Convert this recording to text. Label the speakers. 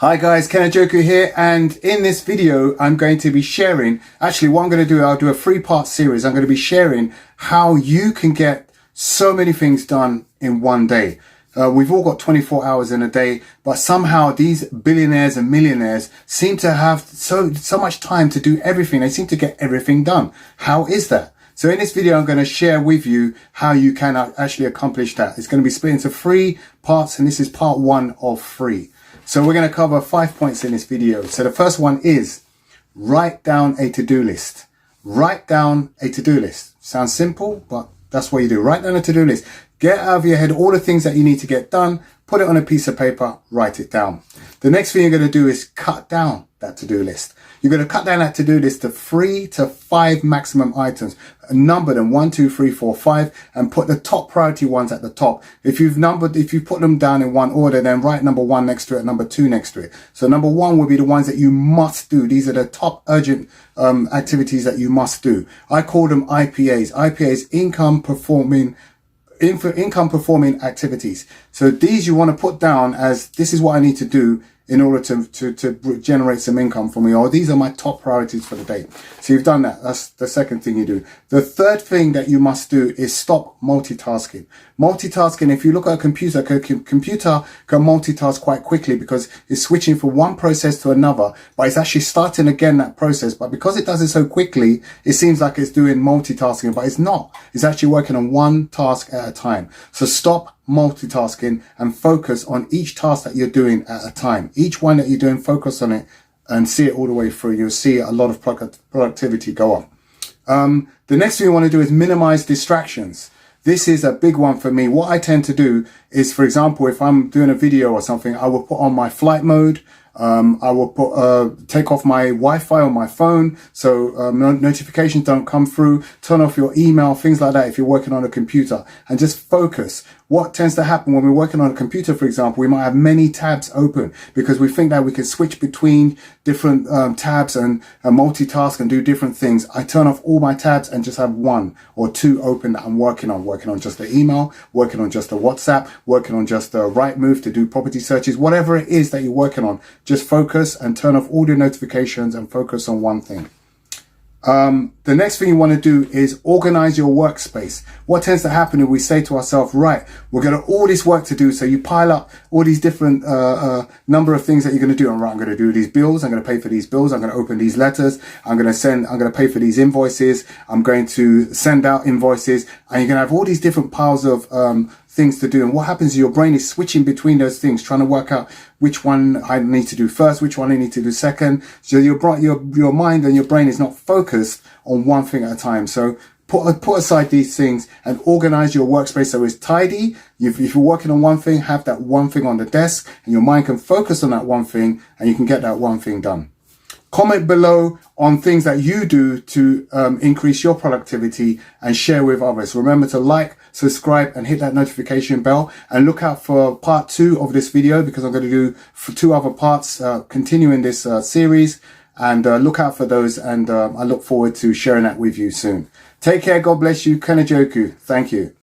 Speaker 1: Hi guys, Joku here, and in this video I'm going to be sharing, actually what I'm going to do, I'll do a 3-part series. I'm going to be sharing how you can get so many things done in one day. We've all got 24 hours in a day, but somehow these billionaires and millionaires seem to have so much time to do everything. They seem to get everything done. How is that? So in this video, I'm going to share with you how you can actually accomplish that. It's going to be split into 3 parts, and this is part 1 of 3. So we're going to cover 5 points in this video. So the first one is write down a to-do list. Write down a to-do list. Sounds simple, but that's what you do. Write down a to-do list. Get out of your head all the things that you need to get done. Put it on a piece of paper. Write it down. The next thing you're going to do is cut down that to-do list. You're going to cut down that to-do list to 3 to 5 maximum items. Number them 1, 2, 3, 4, 5, and put the top priority ones at the top. If you put them down in one order, then write number 1 next to it, number 2 next to it. So number 1 will be the ones that you must do. These are the top urgent activities that you must do. I call them IPAs. IPAs, income performing activities. So these you want to put down as, this is what I need to do in order to generate some income for me, or these are my top priorities for the day. So you've done that. That's the second thing you do. The third thing that you must do is stop multitasking. Multitasking, if you look at a computer, computer can multitask quite quickly because it's switching from one process to another, but it's actually starting again that process. But because it does it so quickly, it seems like it's doing multitasking, but it's not. It's actually working on one task at a time. So stop multitasking and focus on each task that you're doing at a time. Each one that you're doing, focus on it and see it all the way through. You'll see a lot of productivity go up. The next thing you want to do is minimize distractions. This is a big one for me. What I tend to do is, for example, if I'm doing a video or something, I will put on my flight mode. I will take off my Wi-Fi on my phone so notifications don't come through. Turn off your email, things like that if you're working on a computer, and just focus. What tends to happen when we're working on a computer, for example, we might have many tabs open because we think that we can switch between different tabs and multitask and do different things. I turn off all my tabs and just have 1 or 2 open that I'm working on just the email, working on just the WhatsApp, working on just the Rightmove to do property searches, whatever it is that you're working on. Just focus and turn off all your notifications and focus on one thing. The next thing you want to do is organize your workspace. What tends to happen is we say to ourselves, right, we're going to all this work to do. So you pile up all these different number of things that you're going to do. And right, I'm going to do these bills. I'm going to pay for these bills. I'm going to open these letters. I'm going to pay for these invoices. I'm going to send out invoices. And you're going to have all these different piles of things to do. And what happens is your brain is switching between those things, trying to work out which one I need to do first, which one I need to do second. So your mind and your brain is not focused on one thing at a time. So put aside these things and organize your workspace so it's tidy. If you're working on one thing, have that one thing on the desk and your mind can focus on that one thing and you can get that one thing done. Comment below on things that you do to increase your productivity and share with others. Remember to like, subscribe and hit that notification bell, and look out for part 2 of this video because I'm going to do 2 other parts continuing this series, and look out for those, and I look forward to sharing that with you soon. Take care. God bless you. Joku. Thank you.